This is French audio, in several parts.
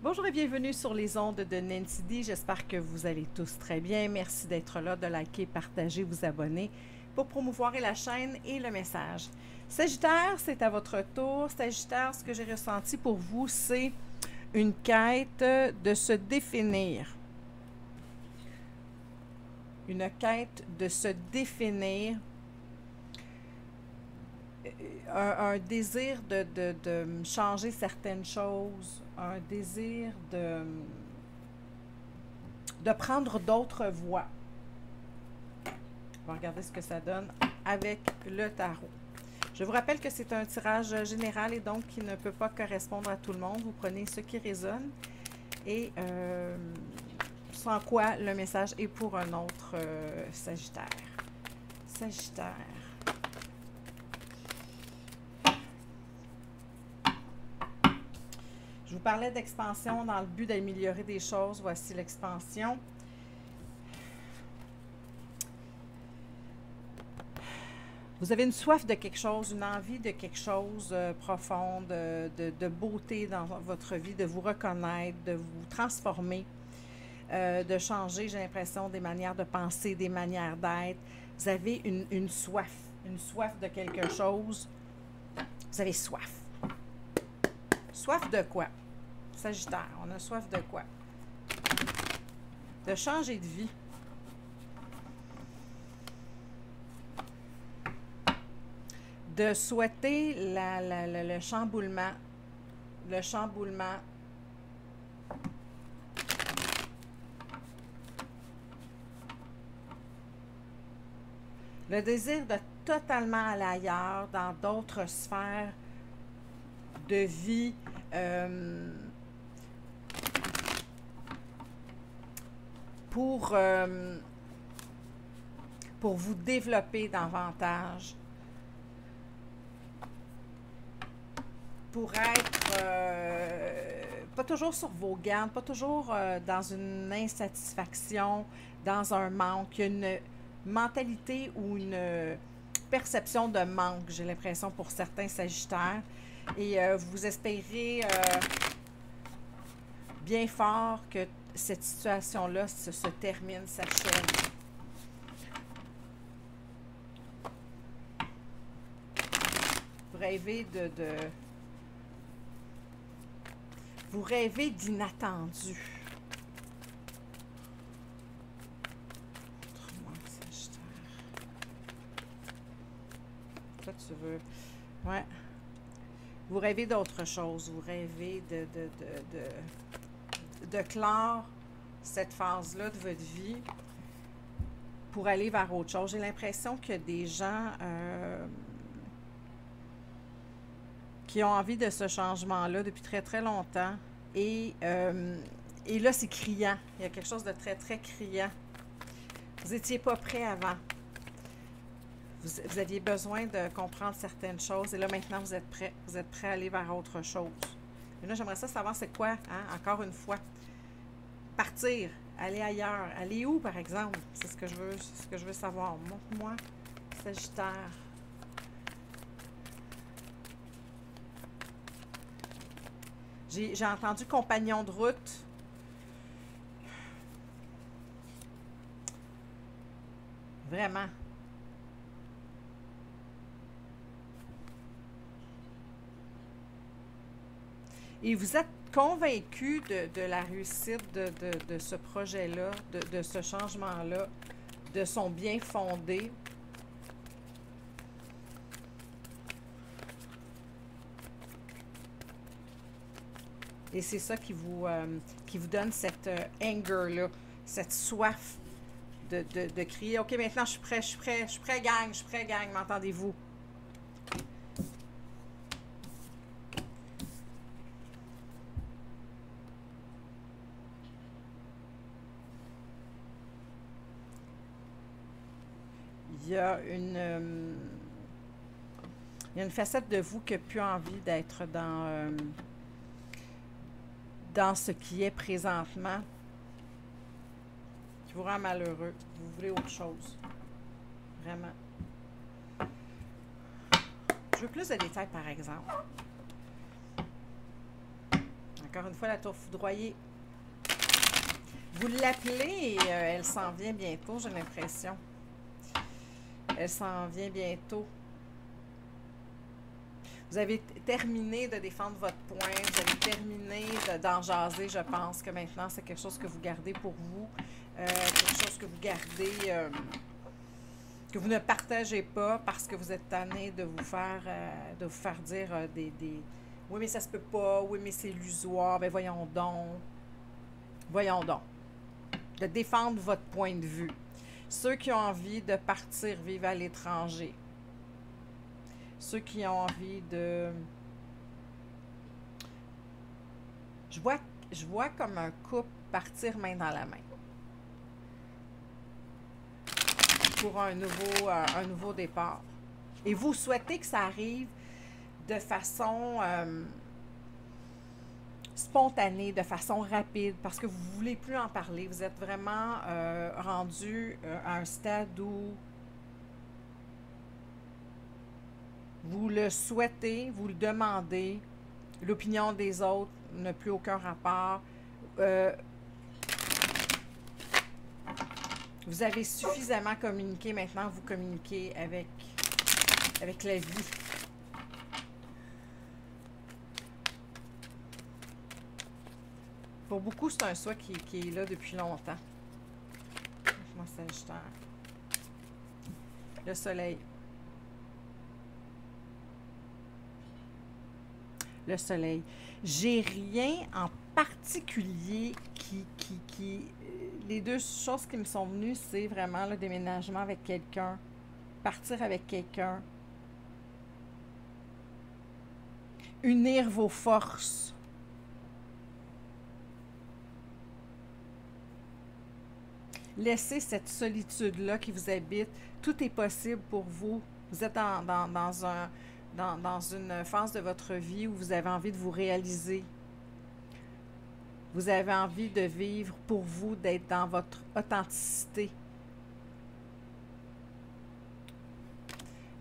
Bonjour et bienvenue sur les ondes de Nancy D. J'espère que vous allez tous très bien. Merci d'être là, de liker, partager, vous abonner pour promouvoir la chaîne et le message. Sagittaire, c'est à votre tour. Sagittaire, ce que j'ai ressenti pour vous, c'est une quête de se définir. Une quête de se définir. Un désir de changer certaines choses, un désir de prendre d'autres voies. On va regarder ce que ça donne avec le tarot. Je vous rappelle que c'est un tirage général et donc qui ne peut pas correspondre à tout le monde. Vous prenez ce qui résonne et sans quoi le message est pour un autre Sagittaire. Sagittaire. Je vous parlais d'expansion dans le but d'améliorer des choses. Voici l'expansion. Vous avez une soif de quelque chose, une envie de quelque chose profonde, de beauté dans votre vie, de vous reconnaître, de vous transformer, de changer, j'ai l'impression, des manières de penser, des manières d'être. Vous avez une soif de quelque chose. Vous avez soif. Soif de quoi? Sagittaire, on a soif de quoi? De changer de vie. De souhaiter le chamboulement. Le chamboulement. Le désir de totalement aller ailleurs, dans d'autres sphères de vie. Pour vous développer davantage. Pour être pas toujours sur vos gardes, pas toujours dans une insatisfaction, dans un manque, une mentalité ou une perception de manque, j'ai l'impression, pour certains Sagittaires. Et vous espérez bien fort que cette situation-là se termine, s'achève. Vous rêvez vous rêvez d'inattendu. Autrement, Sagittaire. Toi, tu veux... Ouais. Vous rêvez d'autre chose. Vous rêvez de clore cette phase-là de votre vie pour aller vers autre chose. J'ai l'impression qu'il y a des gens qui ont envie de ce changement-là depuis très, très longtemps. Et là, c'est criant. Il y a quelque chose de très, très criant. Vous n'étiez pas prêt avant. Vous aviez besoin de comprendre certaines choses. Et là, maintenant, vous êtes prêt. Vous êtes prêt à aller vers autre chose. Mais là, j'aimerais ça savoir c'est quoi, hein? Encore une fois. Partir. Aller ailleurs. Aller où, par exemple? C'est ce que je veux savoir. Montre-moi, Sagittaire. J'ai entendu compagnon de route. Vraiment. Et vous êtes convaincu de la réussite de ce projet-là, de ce changement-là, de son bien fondé. Et c'est ça qui vous donne cette anger-là, cette soif de crier « Ok, maintenant je suis prêt, gang, m'entendez-vous? » Il y a une facette de vous qui n'a plus envie d'être dans ce qui est présentement, qui vous rend malheureux. Vous voulez autre chose. Vraiment. Je veux plus de détails, par exemple. Encore une fois, la tour foudroyée. Vous l'appelez et elle s'en vient bientôt, j'ai l'impression. Elle s'en vient bientôt. Vous avez terminé de défendre votre point. Vous avez terminé d'en jaser. Je pense que maintenant, c'est quelque chose que vous gardez pour vous. Quelque chose que vous gardez... que vous ne partagez pas parce que vous êtes tanné de vous faire dire des... Oui, mais ça se peut pas. Oui, mais c'est illusoire. Ben voyons donc. Voyons donc. De défendre votre point de vue. Ceux qui ont envie de partir vivre à l'étranger. Ceux qui ont envie de... Je vois comme un couple partir main dans la main. Pour un nouveau départ. Et vous souhaitez que ça arrive de façon spontanée, de façon rapide, parce que vous ne voulez plus en parler. Vous êtes vraiment rendu à un stade où vous le souhaitez, vous le demandez, l'opinion des autres n'a plus aucun rapport. Vous avez suffisamment communiqué, maintenant vous communiquez avec la vie. Pour beaucoup, c'est un soi qui est là depuis longtemps. Moi, Sagittaire. Le soleil. Le soleil. J'ai rien en particulier qui... Les deux choses qui me sont venues, c'est vraiment le déménagement avec quelqu'un. Partir avec quelqu'un. Unir vos forces. Laissez cette solitude-là qui vous habite. Tout est possible pour vous. Vous êtes dans une phase de votre vie où vous avez envie de vous réaliser. Vous avez envie de vivre pour vous, d'être dans votre authenticité.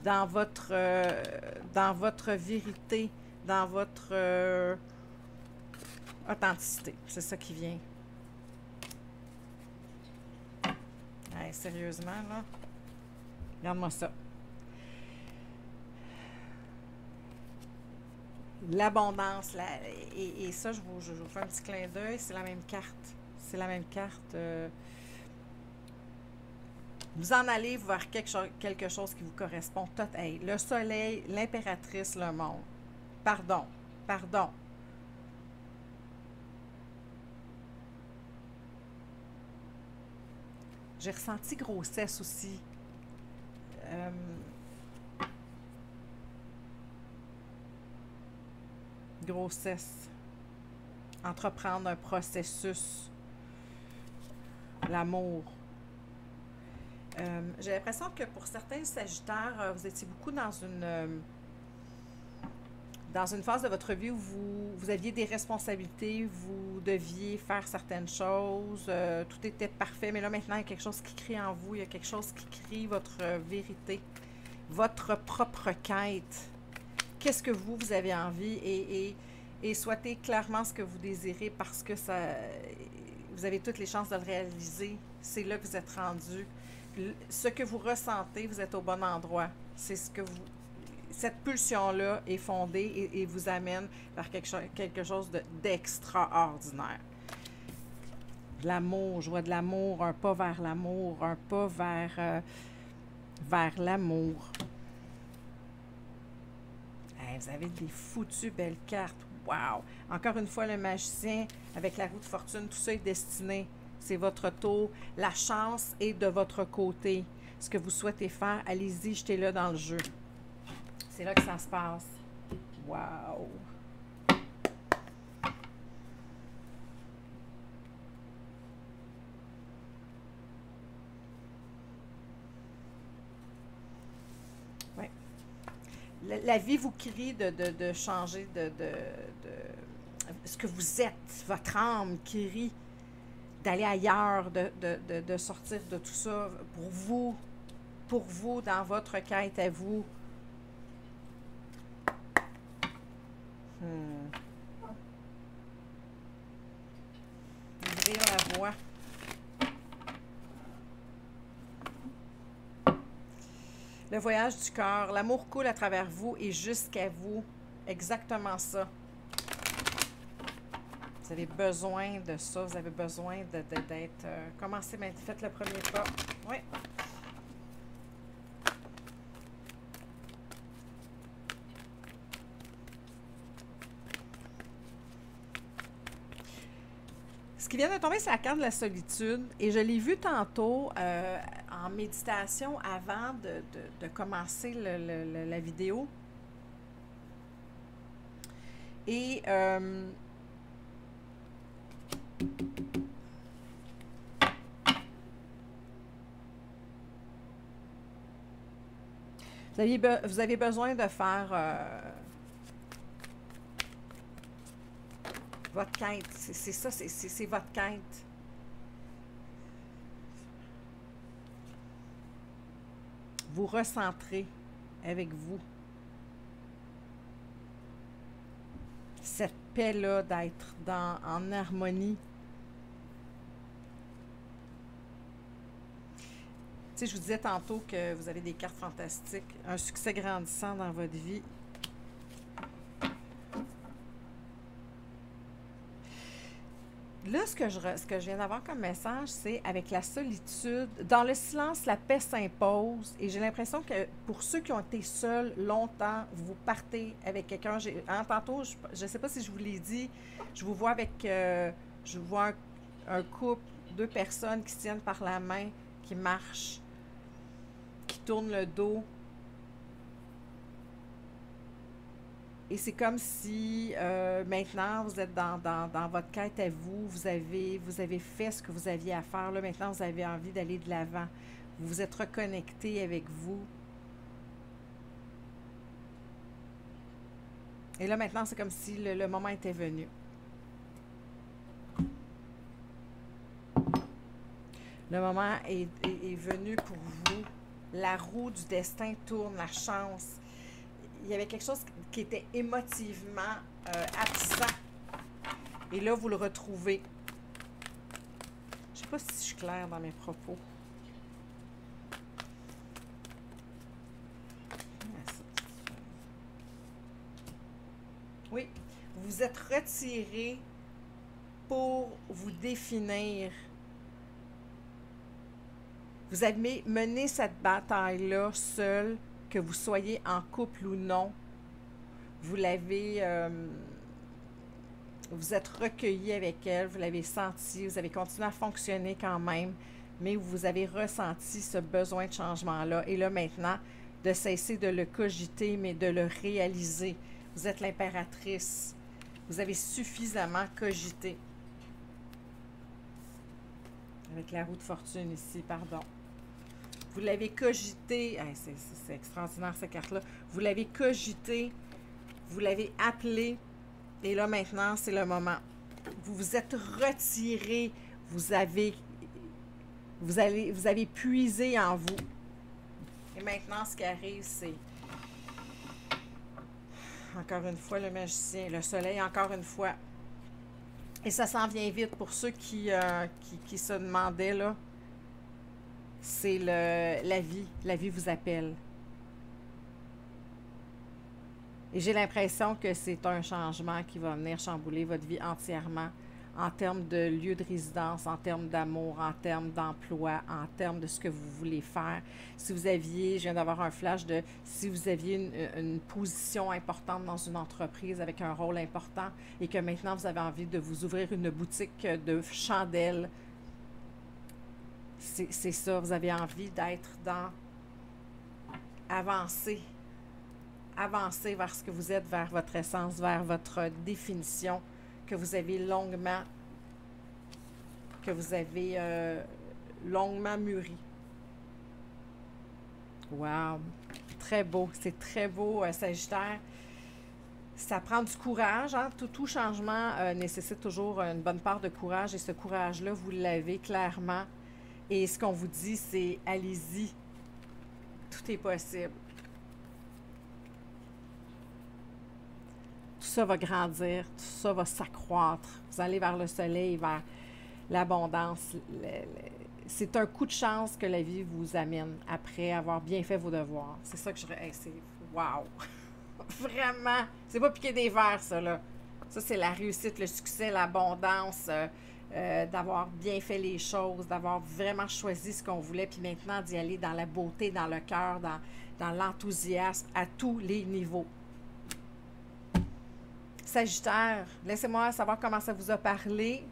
Dans votre vérité, dans votre authenticité. C'est ça qui vient. Hey, sérieusement, là. Regarde-moi ça. L'abondance, et ça, je vous fais un petit clin d'œil, c'est la même carte. C'est la même carte. Vous en allez vers quelque chose qui vous correspond. Hey, le soleil, l'impératrice, le monde. Pardon. J'ai ressenti grossesse aussi. Grossesse. Entreprendre un processus. L'amour. J'ai l'impression que pour certains Sagittaires, vous étiez beaucoup dans une phase de votre vie où vous aviez des responsabilités, vous deviez faire certaines choses, tout était parfait, mais là maintenant il y a quelque chose qui crie en vous, il y a quelque chose qui crie votre vérité, votre propre quête. Qu'est-ce que vous avez envie et souhaitez clairement ce que vous désirez parce que vous avez toutes les chances de le réaliser. C'est là que vous êtes rendu. Ce que vous ressentez, vous êtes au bon endroit. C'est ce que cette pulsion-là est fondée et vous amène vers quelque chose d'extraordinaire. De l'amour, je vois de l'amour, un pas vers l'amour, un pas vers l'amour. Hey, vous avez des foutues belles cartes. Wow! Encore une fois, le magicien avec la roue de fortune, tout ça est destiné. C'est votre tour. La chance est de votre côté. Ce que vous souhaitez faire, allez-y, jetez-le dans le jeu. C'est là que ça se passe. Wow! Ouais. La vie vous crie de changer de ce que vous êtes. Votre âme crie d'aller ailleurs, de sortir de tout ça pour vous, dans votre quête à vous. ouvrir la voie. Le voyage du cœur. L'amour coule à travers vous et jusqu'à vous. Exactement ça. Vous avez besoin de ça. Vous avez besoin d'être... commencez maintenant. Faites le premier pas. Oui. Ce qui vient de tomber, c'est la carte de la solitude. Et je l'ai vu tantôt en méditation avant de commencer la vidéo. Et vous avez besoin de faire votre quête. C'est ça, c'est votre quête. Vous recentrez avec vous. Cette paix-là d'être en harmonie. Tu sais, je vous disais tantôt que vous avez des cartes fantastiques, un succès grandissant dans votre vie. Là, ce que je viens d'avoir comme message, c'est avec la solitude, dans le silence, la paix s'impose. Et j'ai l'impression que pour ceux qui ont été seuls longtemps, vous partez avec quelqu'un. Tantôt, je ne sais pas si je vous l'ai dit, je vous vois avec, je vous vois un couple, 2 personnes qui se tiennent par la main, qui marchent, qui tournent le dos. Et c'est comme si maintenant, vous êtes dans votre quête à vous, vous avez fait ce que vous aviez à faire. Là, maintenant, vous avez envie d'aller de l'avant. Vous vous êtes reconnecté avec vous. Et là, maintenant, c'est comme si le moment était venu. Le moment est venu pour vous. La roue du destin tourne, la chance. Il y avait quelque chose qui était émotivement absent. Et là, vous le retrouvez. Je ne sais pas si je suis claire dans mes propos. Oui, vous vous êtes retiré pour vous définir. Vous avez mené cette bataille-là seul. Que vous soyez en couple ou non, vous l'avez, vous êtes recueilli avec elle, vous l'avez senti, vous avez continué à fonctionner quand même, mais vous avez ressenti ce besoin de changement-là. Et là, maintenant, de cesser de le cogiter, mais de le réaliser. Vous êtes l'impératrice. Vous avez suffisamment cogité. Avec la roue de fortune ici, pardon. Vous l'avez cogité, c'est extraordinaire cette carte-là, vous l'avez cogité, vous l'avez appelé, et là maintenant, c'est le moment. Vous vous êtes retiré, vous avez puisé en vous. Et maintenant, ce qui arrive, c'est, encore une fois, le magicien, le soleil, encore une fois. Et ça s'en vient vite pour ceux qui se demandaient, là. C'est la vie. La vie vous appelle. Et j'ai l'impression que c'est un changement qui va venir chambouler votre vie entièrement en termes de lieu de résidence, en termes d'amour, en termes d'emploi, en termes de ce que vous voulez faire. Si vous aviez, je viens d'avoir un flash de, si vous aviez une position importante dans une entreprise avec un rôle important et que maintenant vous avez envie de vous ouvrir une boutique de chandelles, c'est ça, vous avez envie d'être dans avancer vers ce que vous êtes, vers votre essence, vers votre définition que vous avez longuement mûri. Wow! Très beau, c'est très beau, Sagittaire. Ça prend du courage, hein? Tout changement nécessite toujours une bonne part de courage et ce courage-là, vous l'avez clairement. Et ce qu'on vous dit, c'est allez-y. Tout est possible. Tout ça va grandir, tout ça va s'accroître. Vous allez vers le soleil, vers l'abondance. C'est un coup de chance que la vie vous amène après avoir bien fait vos devoirs. C'est ça que je... Hey, c'est... Wow! Vraiment! C'est pas piquer des verres, ça, là. Ça, c'est la réussite, le succès, l'abondance, d'avoir bien fait les choses, d'avoir vraiment choisi ce qu'on voulait, puis maintenant d'y aller dans la beauté, dans le cœur, dans l'enthousiasme, à tous les niveaux. Sagittaire, laissez-moi savoir comment ça vous a parlé.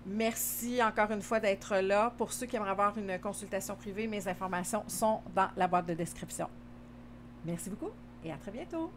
Merci encore une fois d'être là. Pour ceux qui aimeraient avoir une consultation privée, mes informations sont dans la boîte de description. Merci beaucoup et à très bientôt.